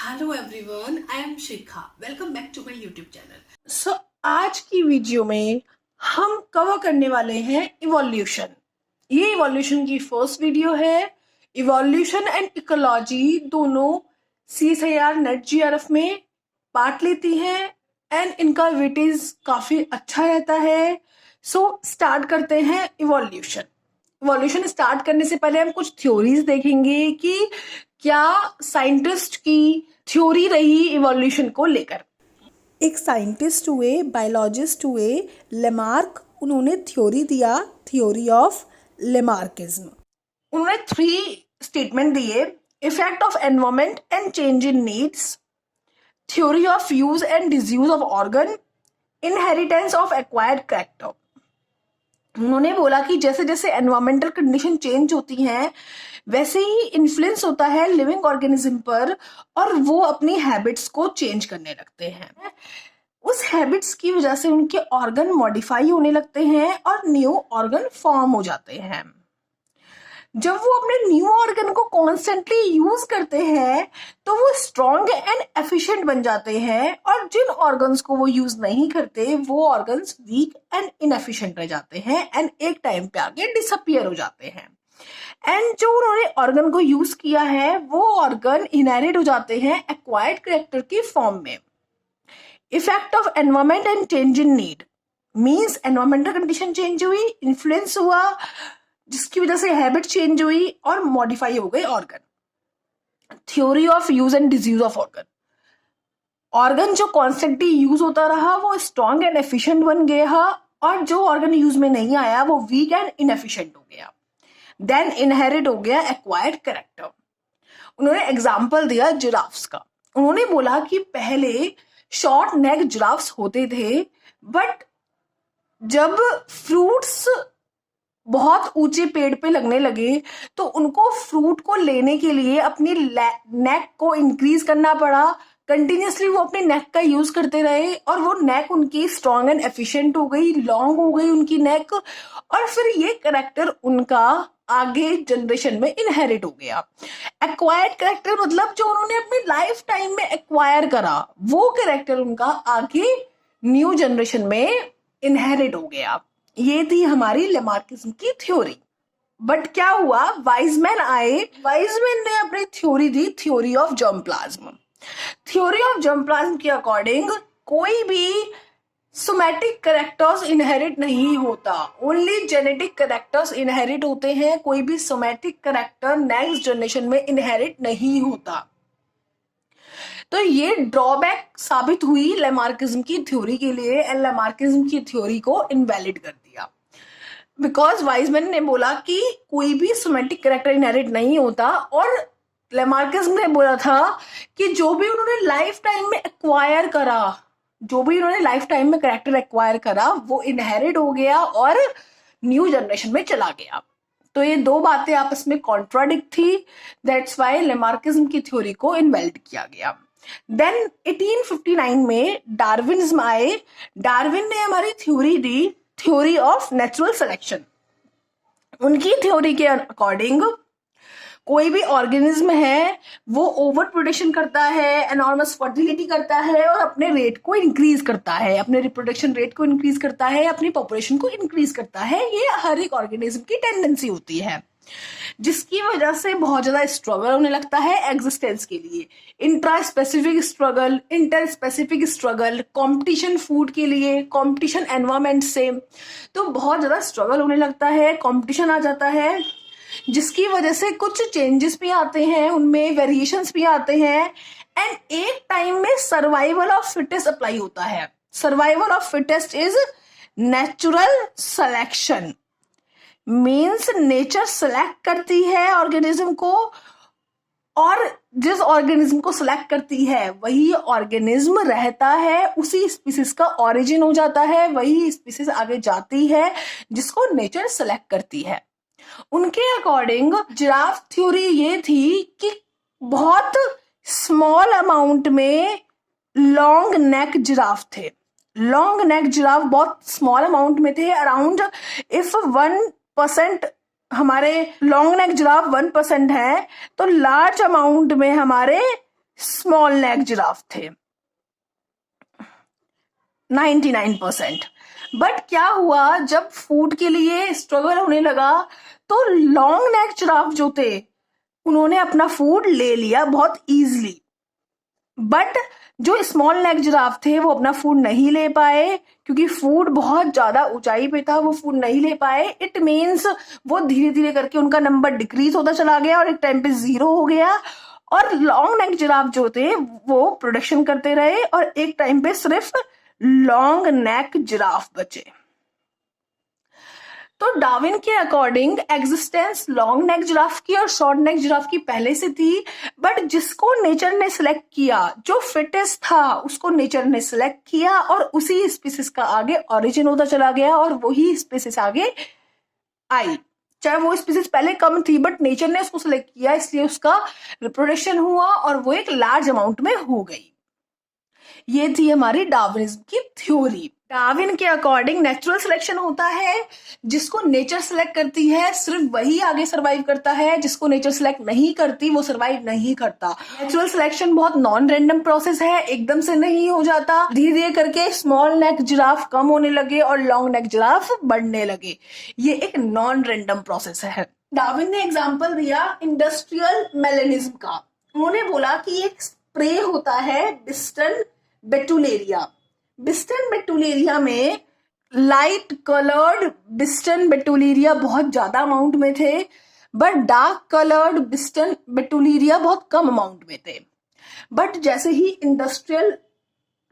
Hello everyone, I am Shikha. Welcome back to my YouTube channel. आज की video में हम कवर करने वाले हैं इवोल्यूशन। ये इवोल्यूशन की फर्स्ट वीडियो है। इवोल्यूशन एंड इकोलॉजी दोनों CSIR नेट GRF में पार्ट लेती हैं एंड इनका वेटेज काफी अच्छा रहता है। स्टार्ट करते हैं इवोल्यूशन। इवोल्यूशन स्टार्ट करने से पहले हम कुछ थ्योरीज देखेंगे कि क्या साइंटिस्ट की थ्योरी रही इवोल्यूशन को लेकर। एक साइंटिस्ट हुए, बायोलॉजिस्ट हुए, लेमार्क। उन्होंने थ्योरी दिया, थ्योरी ऑफ लेमार्किज्म। उन्होंने 3 स्टेटमेंट दिए: effect of environment and change in needs, theory of use and disuse of organ, inheritance of acquired character. उन्होंने बोला कि जैसे जैसे एनवायरमेंटल कंडीशन चेंज होती हैं वैसे ही इन्फ्लुएंस होता है लिविंग ऑर्गेनिज्म पर और वो अपनी हैबिट्स को चेंज करने लगते हैं। उस हैबिट्स की वजह से उनके ऑर्गन मॉडिफाई होने लगते हैं और न्यू ऑर्गन फॉर्म हो जाते हैं। जब वो अपने न्यू ऑर्गन को कॉन्स्टेंटली यूज करते हैं तो वो स्ट्रॉन्ग एंड एफिशिएंट बन जाते हैं, और जिन ऑर्गन्स को वो यूज नहीं करते वो ऑर्गन्स वीक एंड इनएफिशिएंट रह जाते हैं एंड एक टाइम पे आके डिसअपियर हो जाते हैं। एंड जो उन्होंने ऑर्गन को यूज किया है वो ऑर्गन इनहेरिट हो जाते हैं एक्वायर्ड कैरेक्टर की फॉर्म में। Effect of environment and change in need means environmental condition change हुई, इन्फ्लुएंस हुआ, जिसकी वजह से हैबिट चेंज हुई और मॉडिफाई हो गए organ. Theory of use and disuse of organ, organ जो कॉन्स्टेंटली यूज होता रहा वो स्ट्रॉन्ग एंड एफिशिएंट बन गया और जो ऑर्गन यूज में नहीं आया वो वीक एंड इनएफिशिएंट हो गया। देन इनहेरिट हो गया एक्वायर्ड कैरेक्टर। उन्होंने एग्जाम्पल दिया जिराफ्स का। उन्होंने बोला कि पहले शॉर्ट नेक जिराफ्स होते थे, बट जब फ्रूट्स बहुत ऊंचे पेड़ पे लगने लगे तो उनको फ्रूट को लेने के लिए अपनी नेक को इंक्रीज करना पड़ा। कंटिन्यूसली वो अपने नेक का यूज करते रहे और वो नेक उनकी स्ट्रॉन्ग एंड एफिशिएंट हो गई, लॉन्ग हो गई उनकी नेक, और फिर ये कैरेक्टर उनका आगे जनरेशन में इनहेरिट हो गया। एक्वायर्ड कैरेक्टर मतलब जो उन्होंने अपनी लाइफ टाइम में एक्वायर करा वो कैरेक्टर उनका आगे न्यू जनरेशन में इनहेरिट हो गया। ये थी हमारी लेमार्किज्म की थ्योरी। बट क्या हुआ, वाइजमैन आए। वाइजमैन ने अपनी theory the, theory of germplasm. Theory of germplasm के अकॉर्डिंग कोई भी सोमैटिक कैरेक्टर्स इनहेरिट नहीं होता, ओनली जेनेटिक कैरेक्टर्स इनहेरिट होते हैं। कोई भी सोमैटिक कैरेक्टर नेक्स्ट जनरेशन में इनहेरिट नहीं होता। तो ये ड्रॉबैक साबित हुई लेमार्किज्म की थ्योरी के लिए एंड लेमार्किज्म की थ्योरी को इनवैलिड कर दिया। बिकॉज वाइजमैन ने बोला कि कोई भी सोमैटिक कैरेक्टर इनहेरिट नहीं होता, और लेमार्किज्म ने बोला था कि जो भी उन्होंने लाइफ टाइम में एक्वायर करा, जो भी उन्होंने लाइफ टाइम में कैरेक्टर एक्वायर करा वो इनहेरिट हो गया और न्यू जनरेशन में चला गया। तो ये दो बातें आपस में कॉन्ट्राडिक्ट थी, दैट्स वाई लेमार्किज्म की थ्योरी को इनवैलिड किया गया। देन 1859 में डार्विनिज्म आए। डार्विन ने हमारी theory the, theory of natural selection. उनकी थ्योरी के अकॉर्डिंग कोई भी ऑर्गेनिज्म है वो ओवर प्रोडक्शन करता है, एनॉर्मस फर्टिलिटी करता है और अपने रेट को इंक्रीज करता है, अपने रिप्रोडक्शन रेट को इंक्रीज करता है, अपनी पॉपुलेशन को इंक्रीज करता है। ये हर एक ऑर्गेनिज्म की टेंडेंसी होती है, जिसकी वजह से बहुत ज्यादा स्ट्रगल होने लगता है एग्जिस्टेंस के लिए। Intra specific struggle, inter specific struggle, competition food के लिए, कंपटीशन एनवायरमेंट से, तो बहुत ज्यादा स्ट्रगल होने लगता है, कंपटीशन आ जाता है, जिसकी वजह से कुछ चेंजेस भी आते हैं, उनमें वेरिएशंस भी आते हैं एंड एक टाइम में सर्वाइवल ऑफ फिटेस्ट अप्लाई होता है। Survival of fittest is natural selection, means nature select करती है ऑर्गेनिज्म को, और जिस ऑर्गेनिज्म को सिलेक्ट करती है वही ऑर्गेनिज्म रहता है, उसी स्पीसीज का ओरिजिन हो जाता है, वही स्पीसीज आगे जाती है जिसको नेचर सेलेक्ट करती है। उनके अकॉर्डिंग जिराफ थ्योरी ये थी कि बहुत स्मॉल अमाउंट में लॉन्ग नेक जिराफ थे। लॉन्ग नेक जिराफ बहुत स्मॉल अमाउंट में थे, अराउंड इफ 1% हमारे लॉन्ग नेक जिराफ 1% है तो लार्ज अमाउंट में हमारे स्मॉल नेक जिराफ थे 99%। बट क्या हुआ, जब फूड के लिए स्ट्रगल होने लगा तो लॉन्ग नेक जिराफ जो थे उन्होंने अपना फूड ले लिया बहुत इजीली। बट जो स्मॉल नेक जिराफ थे वो अपना फूड नहीं ले पाए, क्योंकि फूड बहुत ज्यादा ऊंचाई पे था, वो फूड नहीं ले पाए। इट मीन्स वो धीरे धीरे करके उनका नंबर डिक्रीज होता चला गया और एक टाइम पे 0 हो गया। और लॉन्ग नेक जिराफ जो थे वो प्रोडक्शन करते रहे और एक टाइम पे सिर्फ लॉन्ग नेक जिराफ बचे। तो डार्विन के according existence long neck giraffe की और शॉर्ट नेक जिराफ की पहले से थी, बट जिसको नेचर ने सिलेक्ट किया, जो फिटेस्ट था उसको नेचर ने सिलेक्ट किया और उसी स्पीसीज का आगे ओरिजिन होता चला गया और वही स्पीसीज आगे आई। चाहे वो स्पीसीज पहले कम थी बट नेचर ने उसको सिलेक्ट किया, इसलिए उसका रिप्रोडक्शन हुआ और वो एक लार्ज अमाउंट में हो गई। ये थी हमारी डार्विनिज्म की थ्योरी। डार्विन के अकॉर्डिंग नेचुरल सिलेक्शन होता है, जिसको नेचर सिलेक्ट करती है सिर्फ वही आगे सरवाइव करता है, जिसको नेचर सिलेक्ट नहीं करती वो सरवाइव नहीं करता। नेचुरल सिलेक्शन बहुत नॉन रैंडम प्रोसेस है, एकदम से नहीं हो जाता। धीरे धीरे करके स्मॉल नेक जिराफ कम होने लगे और लॉन्ग नेक जिराफ बढ़ने लगे। ये एक नॉन रैंडम प्रोसेस है। डार्विन ने एग्जाम्पल दिया इंडस्ट्रियल मेलेनिज्म का। उन्होंने बोला कि एक स्प्रे होता है बिस्टन बेटुलेरिया। बिस्टन बेटुलेरिया में लाइट कलर्ड बिस्टन बेटुलेरिया बहुत ज्यादा अमाउंट में थे, बट डार्क कलर्ड बिस्टन बेटुलेरिया बहुत कम अमाउंट में थे। बट जैसे ही इंडस्ट्रियल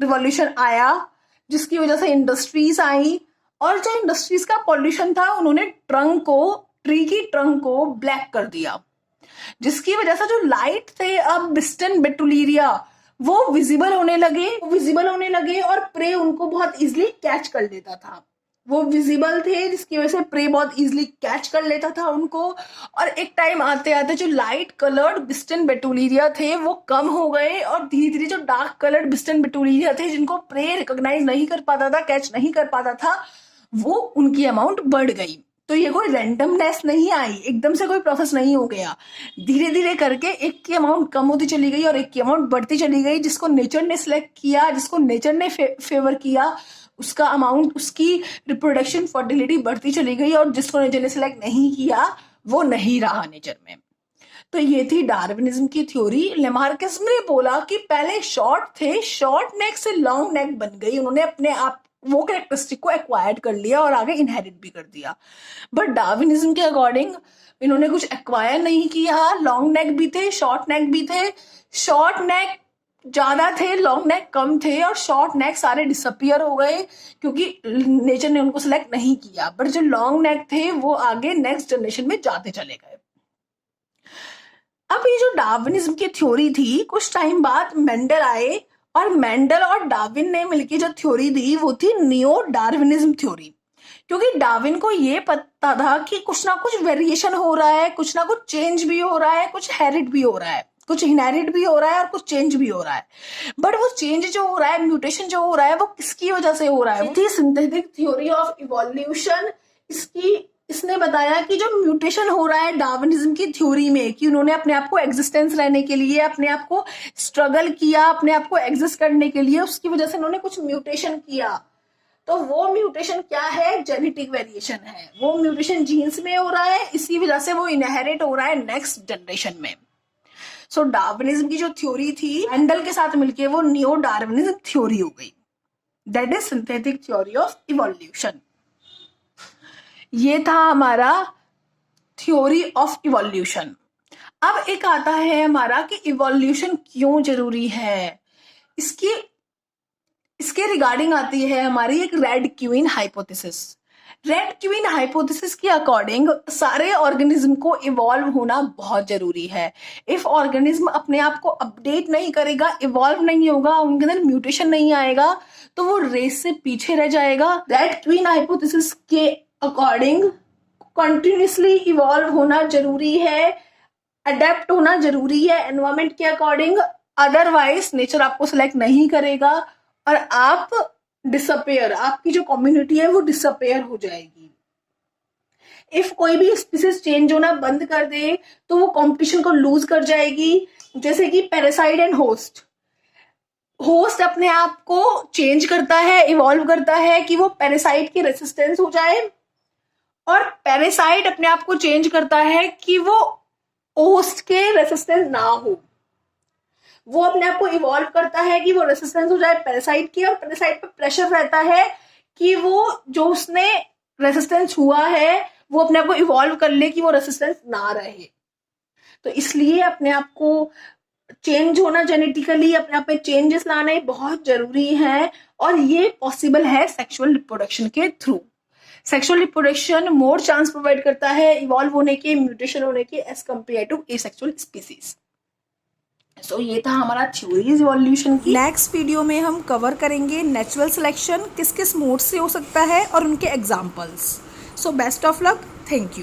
रिवॉल्यूशन आया, जिसकी वजह से इंडस्ट्रीज आई और जो इंडस्ट्रीज का पॉल्यूशन था, उन्होंने ट्री की ट्रंक को ब्लैक कर दिया, जिसकी वजह से जो लाइट थे अब बिस्टन बेटुलेरिया वो विजिबल होने लगे और प्रे उनको बहुत इजीली कैच कर लेता था। वो विजिबल थे जिसकी वजह से प्रे बहुत इजीली कैच कर लेता था उनको। और एक टाइम आते आते जो लाइट कलर्ड बिस्टन बेटुलेरिया थे वो कम हो गए और धीरे धीरे जो डार्क कलर्ड बिस्टन बेटुलेरिया थे, जिनको प्रे रिकॉग्नाइज नहीं कर पाता था, कैच नहीं कर पाता था, वो उनकी अमाउंट बढ़ गई। तो ये कोई रैंडमनेस नहीं आई, एकदम से कोई प्रोसेस नहीं हो गया। धीरे धीरे करके एक की अमाउंट कम होती चली गई और एक की अमाउंट बढ़ती चली गई। जिसको नेचर ने सिलेक्ट किया, जिसको नेचर ने फेवर किया, उसका अमाउंट, उसकी रिप्रोडक्शन फर्टिलिटी बढ़ती चली गई और जिसको नेचर ने सिलेक्ट नहीं किया वो नहीं रहा नेचर में। तो ये थी डार्विनिज्म की थ्योरी। लेमार्किस ने बोला कि पहले शॉर्ट थे, शॉर्ट नेक से लॉन्ग नेक बन गई, उन्होंने अपने आप वो कैरेक्टरिस्टिक को एक्वायर्ड कर लिया और आगे इनहेरिट भी कर दिया। बट डार्विनिज्म के अकॉर्डिंग इन्होंने कुछ एक्वायर नहीं किया। लॉन्ग नेक भी थे, शॉर्ट नेक भी थे। शॉर्ट नेक ज्यादा थे, लॉन्ग नेक कम थे और शॉर्ट नेक सारे डिसअपियर हो गए क्योंकि नेचर ने उनको सिलेक्ट नहीं किया। बट जो लॉन्ग नेक थे वो आगे नेक्स्ट जनरेशन में जाते चले गए। अब ये जो डार्विनिज्म की थ्योरी थी, कुछ टाइम बाद मेंडल आए और मेंडल और डार्विन ने मिलकर जो थ्योरी दी वो थी नियो डार्विनिज्म थ्योरी। क्योंकि डार्विन को ये पता था कि कुछ ना कुछ वेरिएशन हो रहा है, कुछ ना कुछ चेंज भी हो रहा है, कुछ हेरिट भी हो रहा है, कुछ इनहेरिट भी हो रहा है और कुछ चेंज भी हो रहा है। बट वो चेंज जो हो रहा है, म्यूटेशन जो हो रहा है, वो किसकी वजह से हो रहा है? थी सिंथेटिक थ्योरी ऑफ इवोल्यूशन। इसने बताया कि जो म्यूटेशन हो रहा है डार्विनिज्म की थ्योरी में, कि उन्होंने अपने आप को एग्जिस्टेंस लेने के लिए, अपने आप को स्ट्रगल किया, अपने आप को एग्जिस्ट करने के लिए, उसकी वजह से उन्होंने कुछ म्यूटेशन किया। तो वो म्यूटेशन क्या है? जेनेटिक वेरिएशन है। वो म्यूटेशन जीन्स में हो रहा है, इसी वजह से वो इनहेरिट हो रहा है नेक्स्ट जनरेशन में। सो डार्विनिज्म की जो थ्योरी थी मेंडल के साथ मिलके वो नियो डार्विनिज्म थ्योरी हो गई। That is synthetic theory of evolution. ये था हमारा थ्योरी ऑफ इवोल्यूशन। अब एक आता है हमारा कि इवोल्यूशन क्यों जरूरी है। इसके रिगार्डिंग आती है हमारी एक red queen hypothesis. Red queen hypothesis के अकॉर्डिंग सारे ऑर्गेनिज्म को इवॉल्व होना बहुत जरूरी है। इफ ऑर्गेनिज्म अपने आप को अपडेट नहीं करेगा, इवॉल्व नहीं होगा, उनके अंदर म्यूटेशन नहीं आएगा, तो वो रेस से पीछे रह जाएगा। रेड क्वीन हाइपोथेसिस के अकॉर्डिंग कंटिन्यूसली इवॉल्व होना जरूरी है, अडेप्ट होना जरूरी है एनवायरमेंट के अकॉर्डिंग, अदरवाइज नेचर आपको सिलेक्ट नहीं करेगा और आप डिसअपेयर, आपकी जो कम्युनिटी है वो डिसअपेयर हो जाएगी। इफ कोई भी स्पीसीज चेंज होना बंद कर दे तो वो कंपटीशन को लूज कर जाएगी। जैसे कि पैरासाइट एंड होस्ट। होस्ट अपने आप को चेंज करता है, इवॉल्व करता है कि वो पैरासाइट की रेसिस्टेंस हो जाए, और पैरासाइट अपने आप को चेंज करता है कि वो होस्ट के रेसिस्टेंस ना हो। वो अपने आप को इवॉल्व करता है कि वो रेसिस्टेंस हो जाए पैरासाइट की, और पैरासाइट पे प्रेशर रहता है कि वो जो उसने रेसिस्टेंस हुआ है वो अपने आप को इवॉल्व कर ले कि वो रेसिस्टेंस ना रहे। तो इसलिए अपने आप को चेंज होना, जेनेटिकली अपने आप में चेंजेस लाने बहुत जरूरी है, और ये पॉसिबल है सेक्सुअल रिप्रोडक्शन के थ्रू। Sexual reproduction more chance provide करता है इवॉल्व होने के, म्यूटेशन होने के, as compare to asexual species. So ये था हमारा थ्योरीज इवोल्यूशन की। नेक्स्ट वीडियो में हम कवर करेंगे नेचुरल सिलेक्शन किस किस मोड से हो सकता है और उनके examples. So best of luck, thank you.